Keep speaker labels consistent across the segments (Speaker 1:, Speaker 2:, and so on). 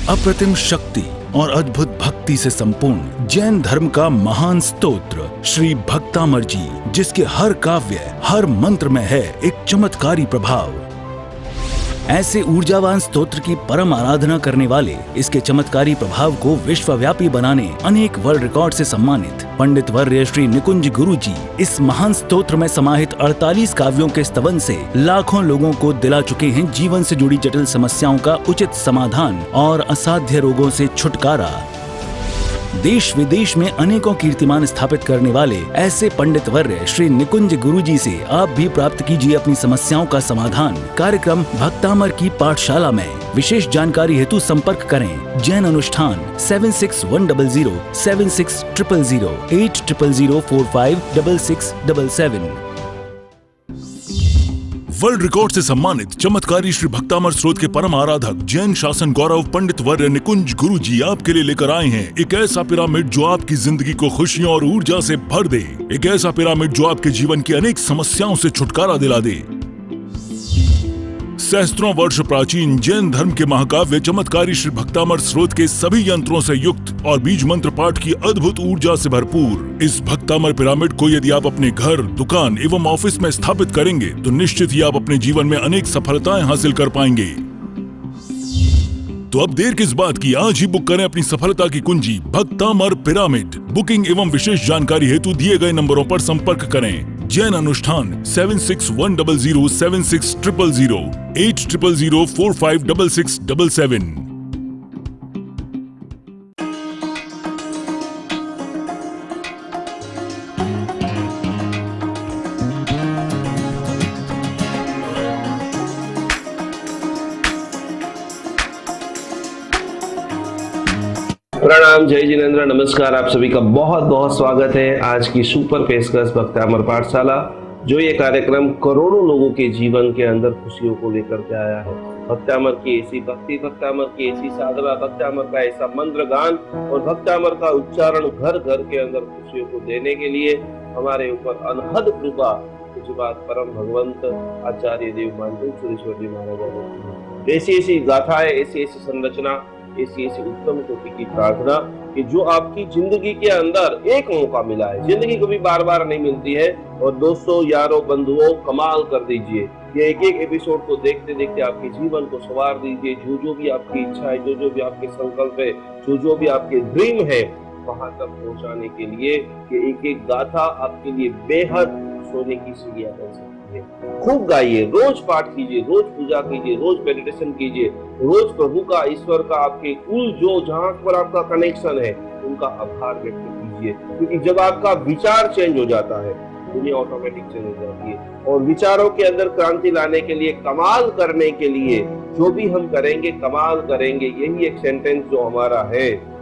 Speaker 1: अप्रतिम शक्ति और अद्भुत भक्ति से संपूर्ण जैन धर्म का महान स्तोत्र श्री भक्तामर जी, जिसके हर काव्य, हर मंत्र में है एक चमत्कारी प्रभाव। ऐसे ऊर्जावान स्तोत्र की परम आराधना करने वाले, इसके चमत्कारी प्रभाव को विश्वव्यापी बनाने अनेक वर्ल्ड रिकॉर्ड से सम्मानित पंडित वर्य श्री निकुंज गुरु जी इस महान स्तोत्र में समाहित 48 काव्यों के स्तवन से लाखों लोगों को दिला चुके हैं जीवन से जुड़ी जटिल समस्याओं का उचित समाधान और असाध्य रोगों से छुटकारा। देश विदेश में अनेकों कीर्तिमान स्थापित करने वाले ऐसे पंडित वर्य श्री निकुंज गुरु जी से आप भी प्राप्त कीजिए अपनी समस्याओं का समाधान। कार्यक्रम भक्तामर की पाठशाला में। विशेष जानकारी हेतु संपर्क करें जैन अनुष्ठान 7610076000 8000456677।
Speaker 2: वर्ल्ड रिकॉर्ड से सम्मानित चमत्कारी श्री भक्तामर स्रोत के परम आराधक जैन शासन गौरव पंडित वर्य निकुंज गुरु जी आपके लिए लेकर आए हैं एक ऐसा पिरामिड जो आपकी जिंदगी को खुशियों और ऊर्जा से भर दे। एक ऐसा पिरामिड जो आपके जीवन की अनेक समस्याओं से छुटकारा दिला दे। सहस्त्रों वर्ष प्राचीन जैन धर्म के महाकाव्य चमत्कारी श्री भक्तामर स्रोत के सभी यंत्रों से युक्त और बीज मंत्र पाठ की अद्भुत ऊर्जा से भरपूर इस भक्तामर पिरामिड को यदि आप अपने घर, दुकान एवं ऑफिस में स्थापित करेंगे तो निश्चित ही आप अपने जीवन में अनेक सफलताएं हासिल कर पाएंगे। तो अब देर किस बात की, आज ही बुक करें अपनी सफलता की कुंजी भक्तामर पिरामिड। बुकिंग एवं विशेष जानकारी हेतु दिए गए नंबरों पर संपर्क करें। जैन अनुष्ठान 7610076000 8000456677।
Speaker 3: प्रणाम, जय जिनेंद्र, नमस्कार। आप सभी का बहुत बहुत स्वागत है आज की सुपर पेशकश भक्तामर पाठशाला, जो ये कार्यक्रम करोड़ों लोगों के जीवन के अंदर खुशियों को लेकर के आया है। भक्तामर की ऐसी भक्ति, भक्तामर की ऐसी साधना, भक्तामर का ऐसा मंत्र गान और भक्तामर का उच्चारण घर घर के अंदर खुशियों को देने के लिए हमारे ऊपर अनहद कृपा कुछ बात परम भगवंत आचार्य देव मानते सुरेश्वर जी महाराज। ऐसी ऐसी गाथाएं, ऐसी ऐसी संरचना, ऐसी ऐसी उत्तम कोटि की प्रार्थना कि जो आपकी जिंदगी के अंदर एक मौका मिला है, जिंदगी कभी बार बार नहीं मिलती है। और दोस्तों, यारों, बंधुओं, कमाल कर दीजिए। ये एक एक एपिसोड को देखते देखते आपके जीवन को संवार दीजिए। जो भी आपकी इच्छा है, जो भी आपके संकल्प है, जो भी आपके ड्रीम है, वहां तक पहुंचाने के लिए ये एक एक गाथा आपके लिए बेहद सोने की सीढ़ियां बन सकती है। खूब गाइए, रोज पाठ कीजिए, रोज पूजा कीजिए, रोज मेडिटेशन कीजिए, रोज प्रभु का, ईश्वर का, आपके कुल जो जहां पर आपका कनेक्शन है उनका आभार व्यक्त कीजिए। क्योंकि जब आपका विचार चेंज हो जाता है, दुनिया ऑटोमेटिक चेंज हो जाती है। और विचारों के अंदर क्रांति लाने के लिए, कमाल करने के लिए जो भी हम करेंगे, कमाल करेंगे, यही एक सेंटेंस जो हमारा है।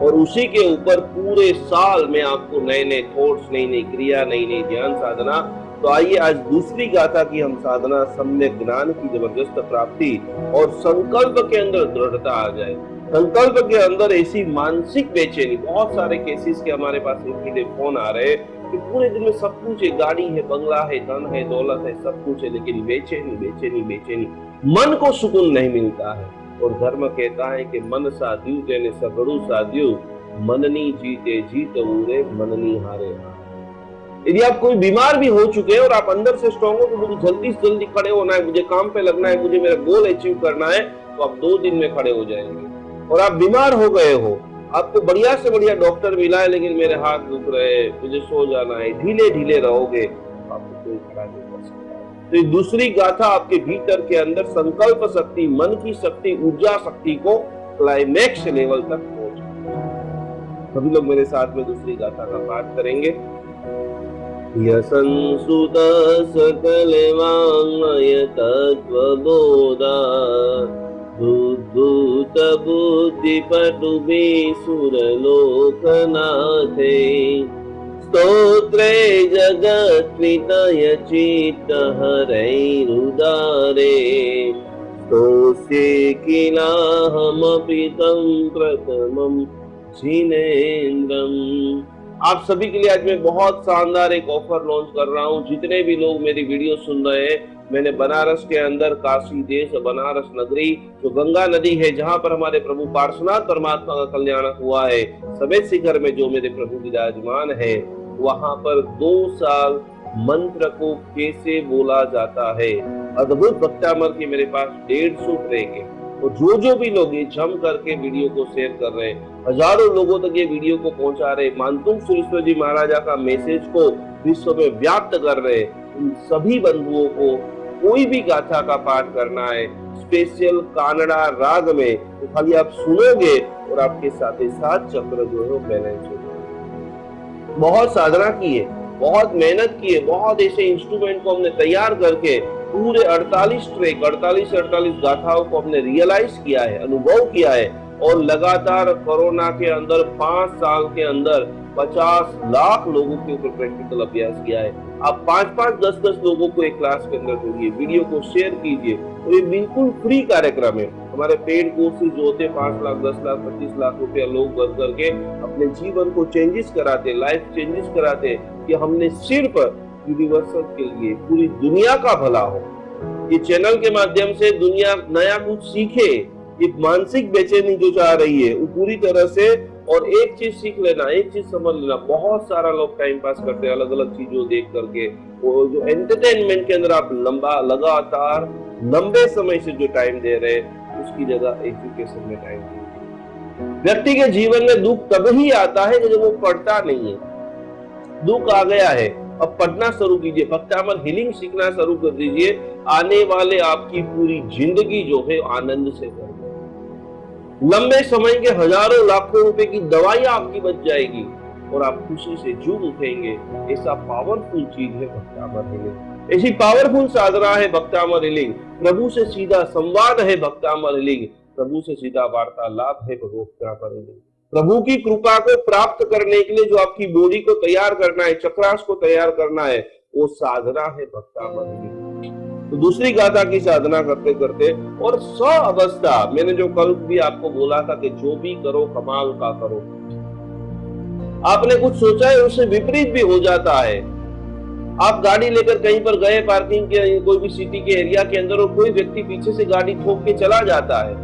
Speaker 3: और उसी के ऊपर पूरे साल में आपको नए नए थॉट्स, नई नई क्रिया, नई नई ध्यान साधना। तो आइए आज दूसरी गाथा की हम साधना, सम्यक ज्ञान की जबरदस्त प्राप्ति और संकल्प के अंदर दृढ़ता आ जाए। संकल्प के अंदर ऐसी मानसिक बेचैनी, बहुत सारे केसेस के हमारे पास इनके फोन आ रहे हैं कि पूरे दिन में सब कुछ है, गाड़ी है, बंगला है, धन है, दौलत है, सब कुछ है, लेकिन बेचैनी बेचैनी बेचैनी, मन को सुकून नहीं मिलता है। और धर्म कहता है कि मन साध्यू तेने सगड़ू साध्यू, मननी जीते जीत ऊरे, मननी हारे। यदि आप कोई बीमार भी हो चुके हैं और आप अंदर से स्ट्रॉन्ग हो, तो मुझे जल्दी से जल्दी खड़े होना है, मुझे काम पे लगना है, मुझे मेरा गोल अचीव करना है, तो आप 2 दिन में खड़े हो जाएंगे। और आप बीमार हो गए हो, आपको बढ़िया से बढ़िया डॉक्टर मिला है, लेकिन मेरे हाथ दुख रहे, मुझे सो जाना है, ढीले ढीले रहोगे, तो आपको कोई खड़ा नहीं कर सकता। तो ये दूसरी गाथा आपके भीतर के अंदर संकल्प शक्ति, मन की शक्ति, ऊर्जा शक्ति को क्लाइमैक्स लेवल तक पहुंचा। सभी लोग मेरे साथ में दूसरी गाथा का पाठ करेंगे। यशंसुत सकल वाङ्मय तत्त्वबोधा, बुद्धूत बुद्धिपटुभि सुरलोकनाथे, स्तोत्रे जगत्वितय चित्तहरैरुदारे, स्तोष्ये किलाहमपि तं प्रथमं जिनेन्द्रम्। आप सभी के लिए आज मैं बहुत शानदार एक ऑफर लॉन्च कर रहा हूं। जितने भी लोग मेरी वीडियो सुन रहे हैं, मैंने बनारस के अंदर काशी देश बनारस नगरी जो गंगा नदी है, जहां पर हमारे प्रभु पार्श्वनाथ परमात्मा का कल्याण हुआ है, सफेद शिखर में जो मेरे प्रभु विराजमान है, वहां पर 2 साल मंत्र को कैसे बोला जाता है। अद्भुत भक्तामर के मेरे पास 150 ट्रैक है, और जो भी लोग ये जम करके वीडियो को शेयर कर रहे हैं, हजारों लोगों तक ये वीडियो को पहुंचा रहे, मानतुंग सुरेश्वर जी महाराजा का मैसेज को विश्व में व्याप्त कर रहे, उन सभी बंधुओं को कोई भी गाथा का पाठ करना है स्पेशल कानड़ा राग में, तो खाली आप सुनोगे और आपके साथ ही साथ चक्र जो है वो बैलेंस हो जाएगा। बहुत साधना की है, बहुत मेहनत की है, बहुत ऐसे इंस्ट्रूमेंट को हमने तैयार करके पूरे 48 ट्रैक 48 गाथाओं को हमने रियलाइज किया है, अनुभव किया है, और लगातार कोरोना के अंदर 5 साल के अंदर 50 लाख लोगों के ऊपर प्रैक्टिकल अभ्यास किया है। आप 5-5, 10-10 लोगों को एक क्लास के अंदर जोड़िए, वीडियो को शेयर कीजिए, और ये बिल्कुल फ्री कार्यक्रम है। हमारे पेड कोर्सेज जो होते हैं 5 लाख, 10 लाख, 25 लाख रुपया लोग भर करके अपने जीवन को चेंजेस कराते, लाइफ चेंजेस कराते, कि हमने सिर्फ यूनिवर्सल के लिए पूरी दुनिया का भला हो। ये चैनल के माध्यम से दुनिया नया कुछ सीखे, ये मानसिक बेचैनी जो चाह रही है वो पूरी तरह से, और एक चीज सीख लेना, एक चीज समझ लेना, बहुत सारा लोग टाइम पास करते हैं अलग अलग चीजों देख करके, वो जो एंटरटेनमेंट के अंदर आप लगातार लंबे समय से जो टाइम दे रहे हैं, उसकी जगह एजुकेशन में टाइम दीजिए। व्यक्ति के जीवन में दुख तभी आता है जब वो पढ़ता नहीं है। दुख आ गया है, अब पढ़ना शुरू कीजिए, भक्तामर हीलिंग सीखना शुरू कर दीजिए, आने वाले आपकी पूरी जिंदगी जो है आनंद से भर, लंबे समय के हजारों लाखों रुपए की दवाइयां आपकी बच जाएगी और आप खुशी से झूम उठेंगे। ऐसा पावरफुल चीज है भक्तामर हीलिंग, ऐसी पावरफुल साधना है भक्तामर हीलिंग। प्रभु से सीधा संवाद है भक्तामर हीलिंग, प्रभु से सीधा वार्तालाप है भक्तामर हीलिंग। प्रभु की कृपा को प्राप्त करने के लिए जो आपकी बॉडी को तैयार करना है, चक्रास को तैयार करना है, वो साधना है भक्तामर हीलिंग। तो दूसरी गाथा की साधना करते करते, और स्व अवस्था, मैंने जो कल भी आपको बोला था कि जो भी करो कमाल का करो। आपने कुछ सोचा है उससे विपरीत भी हो जाता है। आप गाड़ी लेकर कहीं पर गए पार्किंग के कोई भी सिटी के एरिया के अंदर, और कोई व्यक्ति पीछे से गाड़ी ठोक के चला जाता है,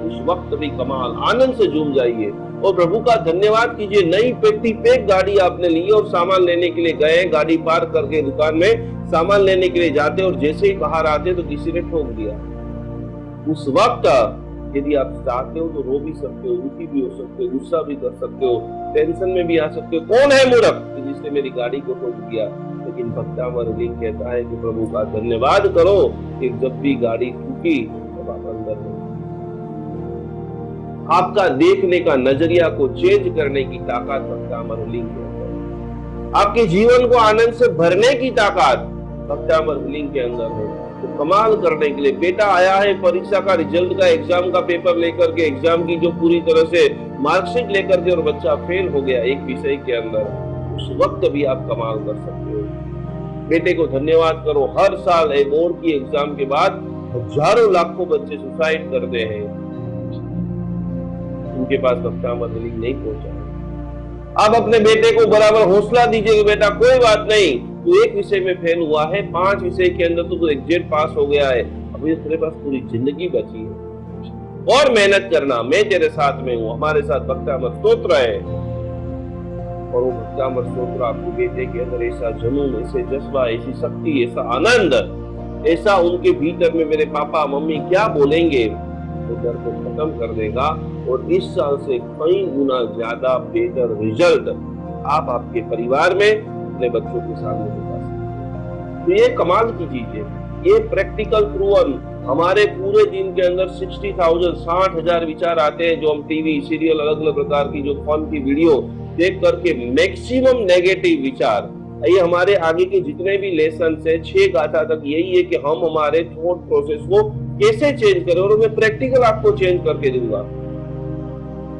Speaker 3: उस वक्त भी कमाल आनंद से झूम जाइए और प्रभु का धन्यवाद कीजिए। नई पेटी पैक गाड़ी आपने ली और सामान लेने के लिए गए, गाड़ी पार्क करके दुकान में सामान लेने के लिए जाते, और जैसे ही बाहर आते तो किसी ने ठोक दिया। उस वक्त यदि आप चाहते हो तो रो भी सकते हो, दुखी भी हो सकते हो, गुस्सा भी कर सकते हो, टेंशन में भी आ सकते हो, कौन है मूर्ख जिसने मेरी गाड़ी को ठोक दिया। लेकिन भक्तामर हीलिंग कहता है कि प्रभु का धन्यवाद करो कि जब भी गाड़ी ठुकी तब आप अंदर हो। आपका देखने का नजरिया को चेंज करने की ताकत भक्तामर हीलिंग के अंदर है। आपके जीवन को आनंद से भरने की ताकत भक्तामर हीलिंग के अंदर है। तो कमाल करने के लिए बेटा आया है परीक्षा का रिजल्ट का, एग्जाम का पेपर लेकर के, एग्जाम की जो पूरी तरह से मार्कशीट लेकर के, और बच्चा फेल हो गया एक विषय के अंदर, उस वक्त भी आप कमाल कर सकते हो। बेटे को धन्यवाद करो। हर साल बोर्ड की एग्जाम के बाद हजारों लाखों बच्चे सुसाइड करते हैं, उनके पास भक्तामर हीलिंग नहीं पहुंचा। आप अपने बेटे को बराबर हौसला दीजिए कि बेटा कोई बात नहीं, तू एक विषय में फेल हुआ है, 5 विषय के अंदर तू एग्जैक्ट पास हो गया है, अभी तेरे पास पूरी जिंदगी बची है और मेहनत करना, मैं तेरे साथ में हूँ। हमारे साथ भक्तामर स्तोत्र है, और वो भक्तामर स्तोत्र आपके बेटे के अंदर ऐसा जुनून, ऐसे जज्बा, ऐसी शक्ति, ऐसा आनंद, ऐसा उनके भीतर में मेरे पापा मम्मी क्या बोलेंगे, वो डर को खत्म कर देगा, और इस साल से कई गुना ज्यादा बेहतर रिजल्ट आप आपके परिवार में अपने बच्चों के सामने दिखा सकते। तो ये कमाल की चीज है, ये प्रैक्टिकल प्रूवन। हमारे पूरे दिन के अंदर 60,000 विचार आते हैं, जो हम टीवी सीरियल अलग अलग प्रकार की जो फन की वीडियो देख करके मैक्सिमम नेगेटिव विचार। ये हमारे आगे के जितने भी लेसन है 6 गाथा तक यही है कि हम हमारे थॉट प्रोसेस को कैसे चेंज करें, और मैं प्रैक्टिकल आपको चेंज करके दूंगा।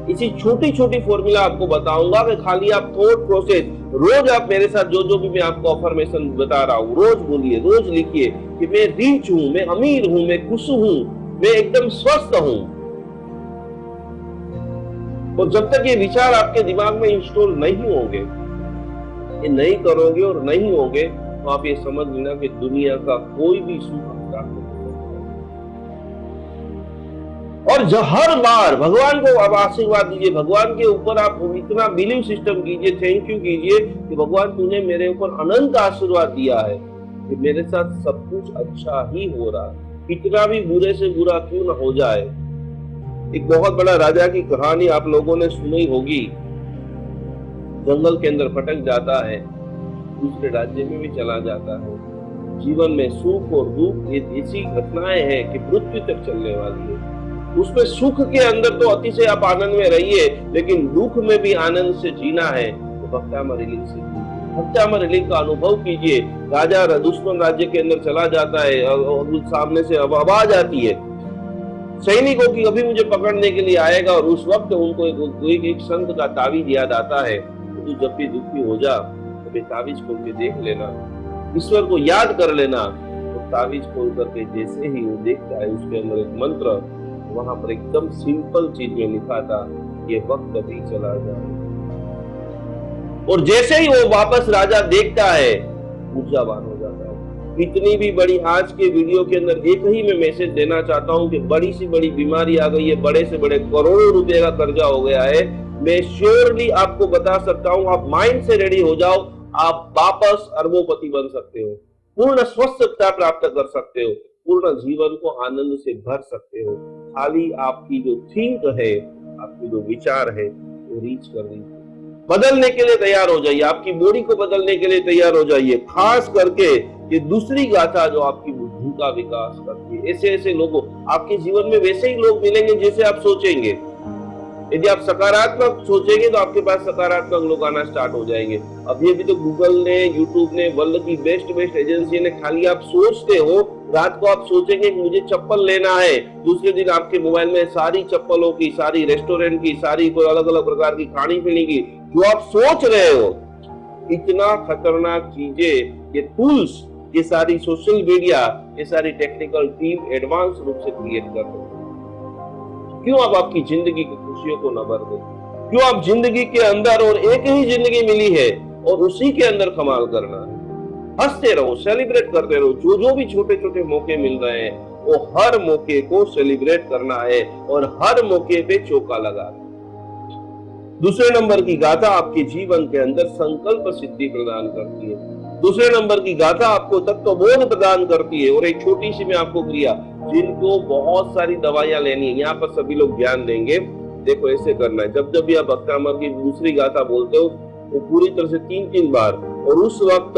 Speaker 3: इसी छोटी छोटी फॉर्मूला आपको बताऊंगा कि खाली आप थॉट प्रोसेस रोज आप मेरे साथ जो भी मैं आपको अफर्मेशन बता रहा हूँ रोज बोलिए, रोज लिखिए कि मैं रिच हूँ, मैं अमीर हूँ, मैं खुश हूँ, मैं एकदम स्वस्थ हूँ। और जब तक ये विचार आपके दिमाग में इंस्टॉल नहीं होंगे, ये नहीं करोगे और नहीं होंगे, तो आप ये समझ लेना कि दुनिया का कोई भी सुख प्राप्त नहीं कर सकता। और हर बार भगवान को आप आशीर्वाद दीजिए, भगवान के ऊपर आप इतना बिलीव सिस्टम कीजिए, थैंक यू कीजिए कि भगवान तूने मेरे ऊपर अनंत आशीर्वाद दिया है कि मेरे साथ सब कुछ अच्छा ही हो रहा है, कितना भी बुरे से बुरा क्यों ना हो जाए। एक बहुत बड़ा राजा की कहानी आप लोगों ने सुनी होगी। जंगल के अंदर भटक जाता है, दूसरे राज्य में भी चला जाता है। जीवन में सुख और दुख ये ऐसी घटनाएं हैं कि मृत्यु तक चलने वाली है। उसमें सुख के अंदर तो अतिशय आप आनंद में रहिए, लेकिन दुख में भी आनंद से जीना है तो भक्तामर रीलिंग से भक्तामर रीलिंग का अनुभव कीजिए। राजा दुश्मन राज्य के अंदर चला जाता है और सामने से आवाज आती है सैनिकों की, अभी मुझे पकड़ने के लिए आएगा। और उस वक्त उनको एक संत का तावीज याद आता है, तू जब भी दुखी हो जा तो तावीज खोल के देख लेना, ईश्वर को याद कर लेना। तो तावीज खोल करके जैसे ही वो देखता है उसके अंदर एक मंत्र, वहां पर एकदम सिंपल चीज में लिखा था, ये वक्त अभी चला जाए। और जैसे ही वो वापस राजा देखता है ऊर्जावान हो जाता है। इतनी भी बड़ी आज के वीडियो के अंदर एक ही मैं मैसेज देना चाहता हूं कि बड़ी सी बड़ी बीमारी आ गई है, बड़े से बड़े करोड़ों रुपए का कर्जा हो गया है। मैं श्योरली आपको बता सकता हूं, आप माइंड से रेडी हो जाओ, आप वापस अरबोपति बन सकते हो, पूर्ण स्वस्थता प्राप्त कर सकते हो, पूर्ण जीवन को आनंद से भर सकते हो। खाली आपकी जो थिंक है, आपकी जो विचार है वो रीच कर रही है। बदलने के लिए तैयार हो जाइए, आपकी बॉडी को बदलने के लिए तैयार हो जाइए। खास करके ये दूसरी गाथा जो आपकी बुद्धि का विकास करती है। ऐसे ऐसे लोगों आपके जीवन में वैसे ही लोग मिलेंगे जैसे आप सोचेंगे। यदि आप सकारात्मक सोचेंगे तो आपके पास सकारात्मक लोग आना स्टार्ट हो जाएंगे। अभी भी तो गूगल ने, यूट्यूब ने, वर्ल्ड की बेस्ट एजेंसी ने, खाली आप सोचते हो, रात को आप सोचेंगे कि मुझे चप्पल लेना है, दूसरे दिन आपके मोबाइल में सारी चप्पलों की, सारी रेस्टोरेंट की, सारी कोई अलग अलग प्रकार की खानी पीने की जो आप सोच रहे हो। इतना खतरनाक चीजें, ये टूल्स, ये सारी सोशल मीडिया, ये सारी टेक्निकल टीम एडवांस रूप से क्रिएट कर रहे हैं। क्यों आप आपकी जिंदगी की खुशियों को न भर दें? क्यों आप जिंदगी के अंदर, और एक ही जिंदगी मिली है और उसी के अंदर कमाल करना है। हंसते रहो, सेलिब्रेट करते रहो। जो भी छोटे छोटे मौके मिल रहे हैं वो हर मौके को सेलिब्रेट करना है और हर मौके पे चौका लगाना। दूसरे नंबर की गाथा आपके जीवन के अंदर संकल्प सिद्धि प्रदान करती है। दूसरे नंबर की गाथा आपको तत्वबोध प्रदान करती है। और एक छोटी सी मैं आपको क्रिया, जिनको बहुत सारी दवाइयां लेनी है, यहाँ पर सभी लोग ज्ञान देंगे। देखो ऐसे करना है, जब जब भी आप भक्तामर की दूसरी गाथा बोलते हो वो पूरी तरह से 3 बार, और उस वक्त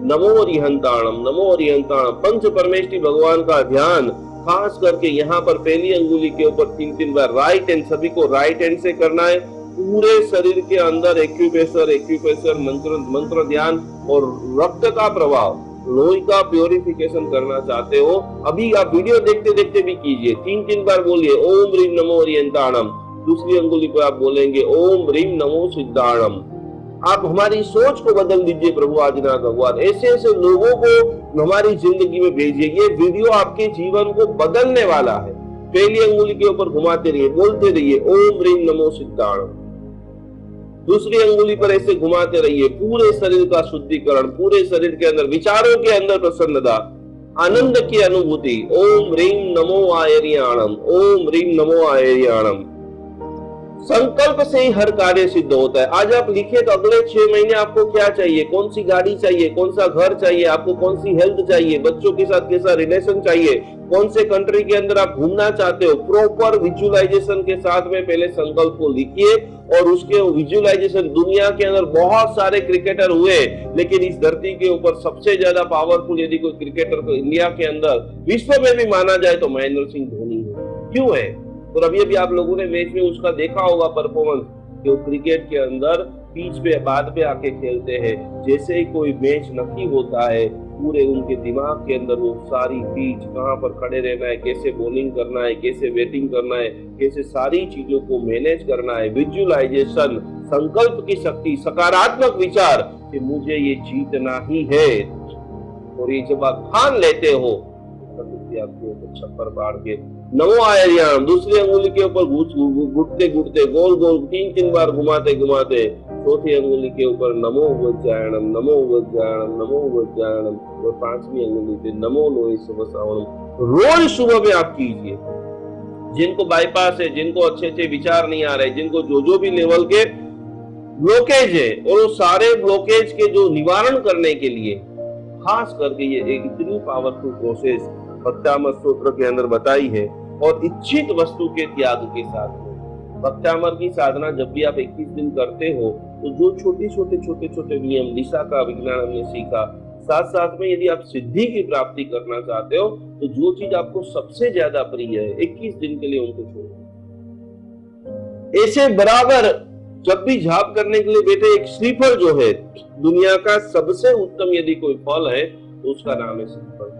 Speaker 3: नमो अरिहंताणम, नमो अरिहंताणम, पंच परमेष्टि भगवान का ध्यान खास करके यहाँ पर पहली अंगुली के ऊपर 3 बार, राइट हैंड, सभी को राइट हैंड से करना है। पूरे शरीर के अंदर एक्यूप्रेशर मंत्र ध्यान और रक्त का प्रभाव, लोही का प्योरिफिकेशन करना चाहते हो, अभी आप वीडियो देखते देखते भी कीजिए। 3 बार बोलिए ओम ह्रीम नमो अरिहंताणम। दूसरी अंगुली पर आप बोलेंगे ओम ह्रीम नमो सिद्धाणम। आप हमारी सोच को बदल दीजिए प्रभु आदिनाथ भगवान। ऐसे ऐसे लोगों को हमारी जिंदगी में भेजिए। ये वीडियो आपके जीवन को बदलने वाला है। पहली अंगुली के ऊपर घुमाते रहिए, बोलते रहिए ओम ह्रीम नमो सिद्धाणम। दूसरी अंगुली पर ऐसे घुमाते रहिए, पूरे शरीर का शुद्धिकरण, पूरे शरीर के अंदर, विचारों के अंदर प्रसन्नता, आनंद की अनुभूति। ओम ह्रीम नमो आयर्याणम, ओम ह्रीम नमो आयर्याणम। संकल्प से ही हर कार्य सिद्ध होता है। आज आप लिखिए तो अगले 6 महीने आपको क्या चाहिए, कौन सी गाड़ी चाहिए, कौन सा घर चाहिए, आपको कौन सी हेल्थ चाहिए, बच्चों के साथ कैसा रिलेशन चाहिए, कौन से कंट्री के अंदर आप घूमना चाहते हो। प्रॉपर विजुअलाइजेशन के साथ में पहले संकल्प को लिखिए और उसके विजुअलाइजेशन। दुनिया के अंदर बहुत सारे क्रिकेटर हुए, लेकिन इस धरती के ऊपर सबसे ज्यादा पावरफुल यदि कोई क्रिकेटर को इंडिया के अंदर, विश्व में भी माना जाए तो महेंद्र सिंह धोनी है। क्यों है? और अभी आप लोगों ने मैच में उसका देखा होगा परफॉर्मेंस, कि वो क्रिकेट के अंदर पिच पे बाद पे आके खेलते हैं। जैसे ही कोई मैच नक्की होता है, पूरे उनके दिमाग के अंदर वो सारी पिच, कहाँ पर खड़े रहना है, कैसे बॉलिंग करना है, कैसे बैटिंग करना है, कैसे सारी चीजों को मैनेज करना है। विजुअलाइजेशन, संकल्प की शक्ति, सकारात्मक विचार कि मुझे ये जीतना ही है। और ये जब आप ठान लेते हो, प्रकृति आपके ऊपर छप्पर बाढ़ के नमो आयर्याम, दूसरी अंगुली के ऊपर घुटते घुटते गोल गोल 3-3 बार घुमाते घुमाते चौथी अंगुली के ऊपर नमो वज्रायणम, नमो वज्रायणम, नमो वज्रायणम, और 5वीं अंगुली पे नमो लोहि शुभ श्रावणम रोज सुबह में आप कीजिए। जिनको बाईपास है, जिनको अच्छे अच्छे विचार नहीं आ रहे, जिनको जो भी लेवल के ब्लॉकेज है, और वो सारे ब्लॉकेज के जो निवारण करने के लिए खास करके ये एक इतनी पावरफुल प्रोसेस भक्तामर स्तोत्र के अंदर बताई है, और इच्छित वस्तु के त्याग के साथ में भक्तामर की साधना जब भी आप 21 दिन करते हो तो जो छोटे नियम निशा का विज्ञान हमने सीखा, साथ साथ में यदि आप सिद्धि की प्राप्ति करना चाहते हो तो जो चीज आपको सबसे ज्यादा प्रिय है 21 दिन के लिए उनको छोड़ो। ऐसे बराबर जब भी जाप करने के लिए बैठे, एक श्रीफल जो है दुनिया का सबसे उत्तम यदि कोई फल है तो उसका नाम है श्रीफल।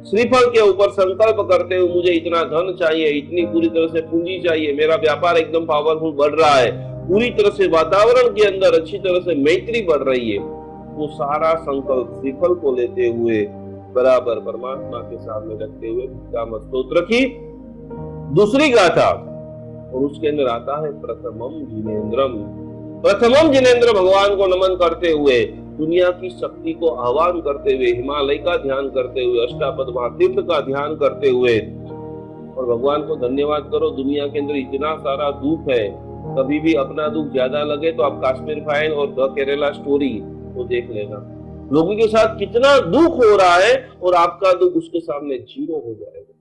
Speaker 3: श्रीफल के ऊपर संकल्प करते हुए मुझे इतना धन चाहिए, इतनी पूरी तरह से पूंजी चाहिए, मेरा व्यापार एकदम पावरफुल बढ़ रहा है, पूरी तरह से वातावरण के अंदर अच्छी तरह से मैत्री बढ़ रही है, वो सारा संकल्प श्रीफल को लेते हुए बराबर परमात्मा के सामने रखते हुए भक्तामर स्तोत्र की दूसरी गाथा, और उसके अंदर आता है प्रथमम जिनेन्द्रम। प्रथमम जिनेन्द्र भगवान को नमन करते हुए, दुनिया की शक्ति को आह्वान करते हुए, हिमालय का ध्यान करते हुए, अष्टापद महातीर्थ का ध्यान करते हुए, और भगवान को धन्यवाद करो। दुनिया के अंदर इतना सारा दुख है, कभी भी अपना दुख ज्यादा लगे तो आप कश्मीर फाइल और द केरला स्टोरी को देख लेना। लोगों के साथ कितना दुख हो रहा है और आपका दुख उसके सामने जीरो हो जाएगा।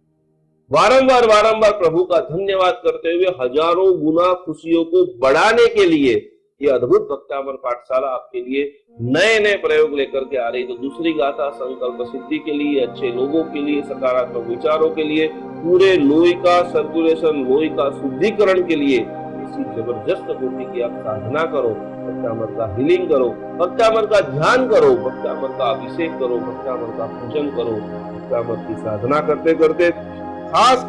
Speaker 3: बारंबार प्रभु का धन्यवाद करते हुए हजारों गुना खुशियों को बढ़ाने के लिए ये अद्भुत भक्तामर पाठशाला आपके लिए नए नए प्रयोग लेकर के आ रही। तो दूसरी गाथा संकल्प सिद्धि के लिए, अच्छे लोगों के लिए, सकारात्मक विचारों के लिए, पूरे लोही का सर्कुलेशन, लोही का शुद्धिकरण के लिए इसी जबरदस्त कोटि की आप साधना करो, भक्तामर का हीलिंग करो, भक्तामर का ध्यान करो, भक्तामर का अभिषेक करो, भक्तामर का पूजन करो। भक्तामर की साधना करते करते खास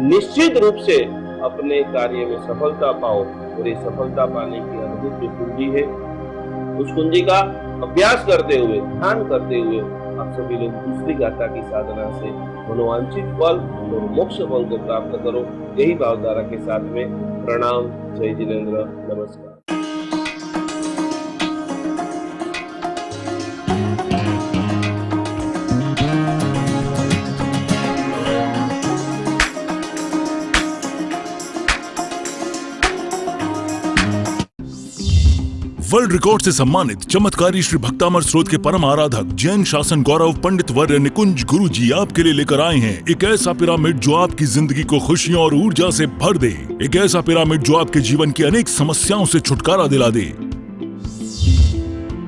Speaker 3: निश्चित रूप से अपने कार्य में सफलता पाओ, और ये सफलता पाने की अद्भुत जो कुंजी है उस कुंजी का अभ्यास करते हुए, ध्यान करते हुए आप सभी लोग दूसरी गाथा की साधना से मनोवांछित फल और मोक्ष फल को प्राप्त करो। यही भावधारा के साथ में प्रणाम, जय जिनेन्द्र, नमस्कार।
Speaker 2: वर्ल्ड रिकॉर्ड से सम्मानित चमत्कारी श्री भक्तामर स्रोत के परम आराधक जैन शासन गौरव पंडित वर्य निकुंज गुरु जी आपके लिए लेकर आए हैं एक ऐसा पिरामिड जो आपकी जिंदगी को खुशियों और ऊर्जा से भर दे। एक ऐसा पिरामिड जो आपके जीवन की अनेक समस्याओं से छुटकारा दिला दे।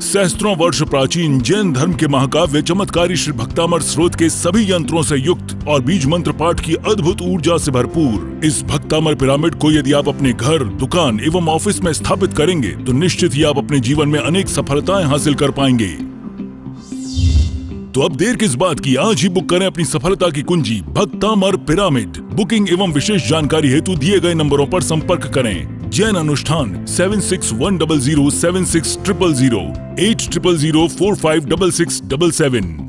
Speaker 2: सहस्त्रों वर्ष प्राचीन जैन धर्म के महाकाव्य चमत्कारी श्री भक्तामर स्रोत के सभी यंत्रों से युक्त और बीज मंत्र पाठ की अद्भुत ऊर्जा से भरपूर इस भक्तामर पिरामिड को यदि आप अपने घर, दुकान एवं ऑफिस में स्थापित करेंगे तो निश्चित ही आप अपने जीवन में अनेक सफलताएं हासिल कर पाएंगे। तो अब देर किस बात की, आज ही बुक करें अपनी सफलता की कुंजी भक्तामर पिरामिड। बुकिंग एवं विशेष जानकारी हेतु दिए गए नंबरों पर संपर्क करें। जैन अनुष्ठान 7610076000 8000456677।